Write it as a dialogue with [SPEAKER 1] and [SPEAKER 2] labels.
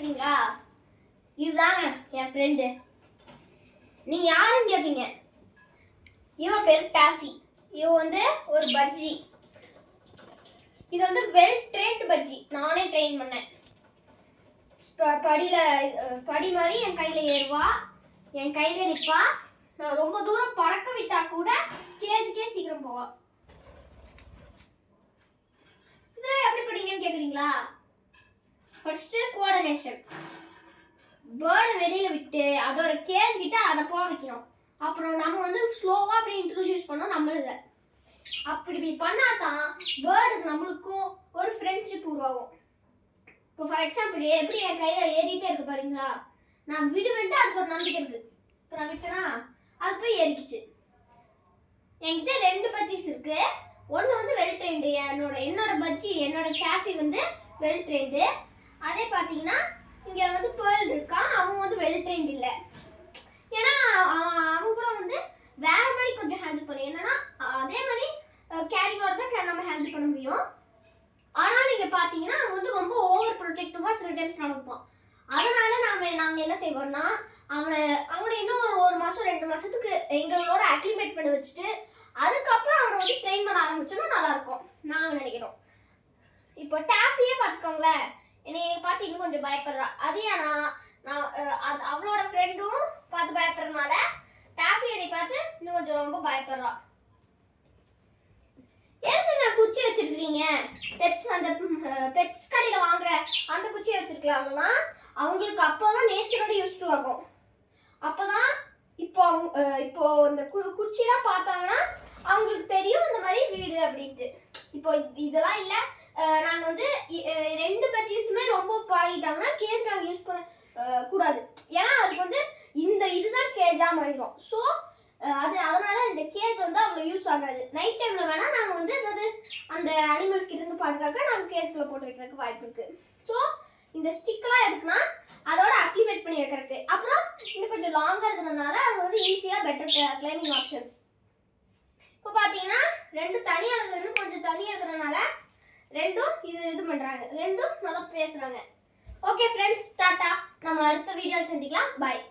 [SPEAKER 1] கேட்குறீங்களா? இதுதாங்க என் ஃப்ரெண்டு. நீங்கள் யாருன்னு கேட்பீங்க. இவன் பேர் டாஃபி. இவன் வந்து ஒரு பஜ்ஜி. இது வந்து வெல் ட்ரெயின்டு பஜ்ஜி. நானே ட்ரெயின் பண்ணேன். படி மாதிரி என் கையில் ஏறுவா, என் கையில் நிற்பா. நான் ரொம்ப தூரம் பறக்க விட்டா கூட கேஜுக்கே சீக்கிரம் போவா. இதெல்லாம் எப்படி படிங்கன்னு கேட்குறீங்களா? First coordination. பேர்டை வெளியில விட்டு அதோட கேஜ் கிட்ட அதை போக வைக்கணும். அப்புறம் நம்ம வந்து ஸ்லோவா அப்படி இன்ட்ரோடியூஸ் பண்ணோம் நம்மளுக்கு. அப்படி பண்ணாதான் பேர்டுக்கு நம்மளுக்கும் ஒரு ஃப்ரெண்ட்ஷிப் உருவாகும். இப்போ ஃபார் எக்ஸாம்பிள் எப்படி என் கையில ஏறிட்டே இருக்கு பாருங்களா, நான் விடுவேன்ட்டு அதுக்கு ஒரு நம்பிக்கை இருக்கு. இப்போ நான் விட்டேன்னா அது போய் ஏறிக்குச்சு. என்கிட்ட 2 பஜ்ஜிஸ் இருக்கு. ஒன்று வந்து வெல் ட்ரெயின்டு. என்னோட பஜ்ஜி என்னோட கேஃபி வந்து வெல் ட்ரெயின்டு. அதே பார்த்தீங்கன்னா இங்கே வந்து பேர்ல் இருக்கான். அவன் வந்து வெல் ட்ரெயின்டு இல்லை. ஏன்னா அவன் கூட வந்து வேற மாதிரி கொஞ்சம் ஹேண்டில் பண்ணி, என்னன்னா அதே மாதிரி கேரிங்கோட தான் நம்ம ஹேண்டில் பண்ண முடியும். ஆனால் நீங்கள் பார்த்தீங்கன்னா அவன் வந்து ரொம்ப ஓவர் ப்ரொடெக்டிவாக சில டைம்ஸ் நடந்துப்பான். அதனால நாங்கள் என்ன செய்வோம்னா அவனை இன்னும் ஒரு மாதம் 2 மாதத்துக்கு எங்களோட அக்ளிமேட் பண்ணி வச்சுட்டு அதுக்கப்புறம் அவனை வந்து ட்ரெயின் பண்ண ஆரம்பிச்சோன்னா நல்லாயிருக்கும் நாங்கள் நினைக்கிறோம். இப்போ டாஃபியே பார்த்துக்கோங்களேன், என்னை பார்த்து இன்னும் கொஞ்சம் பயப்படுறா. அது ஏன்னா நான் அவளோட ஃப்ரெண்டும் பார்த்து பயப்படுறதுனால டாஃபி என்னை பார்த்து இன்னும் கொஞ்சம் ரொம்ப பயப்படுறா. எதுக்குங்க குச்சி வச்சிருக்கீங்க? அந்த பெட்ஸ் கடையில் வாங்குற அந்த குச்சியை வச்சிருக்கலாம்னா அவங்களுக்கு அப்போதான் நேச்சரோட யூஸ் ஆகும். அப்போதான் இப்போ இந்த குச்சிலாம் பார்த்தாங்கன்னா அவங்களுக்கு தெரியும் இந்த மாதிரி வீடு அப்படின்ட்டு. இப்போ இதெல்லாம் இல்லை. நாங்கள் வந்து 2 பஜ்ஜிஸுமே ரொம்ப பழகிட்டாங்கன்னா கேஜ் நாங்கள் யூஸ் பண்ண கூடாது. ஏன்னா அதுக்கு வந்து இதுதான் கேஜாக மாறிடும். ஸோ அதனால இந்த கேஜ் வந்து அவ்வளோ யூஸ் ஆகாது. நைட் டைமில் வேணால் நாங்கள் வந்து அந்த அனிமல்ஸ் கிட்ட இருந்து பாதுகாக்க நாங்கள் கேஜ்குள்ளே போட்டு வைக்கிறதுக்கு வாய்ப்பு இருக்குது. ஸோ இந்த ஸ்டிக்கெலாம் எதுக்குன்னா அதோட அக்ளிமேட் பண்ணி வைக்கிறதுக்கு. அப்புறம் இன்னும் கொஞ்சம் லாங்காக இருக்கிறதுனால அது வந்து ஈஸியாக பெட்டர் கிளைம்பிங் ஆப்ஷன்ஸ். இப்போ பார்த்தீங்கன்னா 2 தனியாக இருக்குது, இன்னும் கொஞ்சம் தனியாக இருக்கிறதுனால 2ம் இது பண்ணுறாங்க, 2ம் நல்லா பேசுகிறாங்க. Okay friends, tata. நம்ம அடுத்த வீடியோவில் சந்திக்கலாம். பாய்.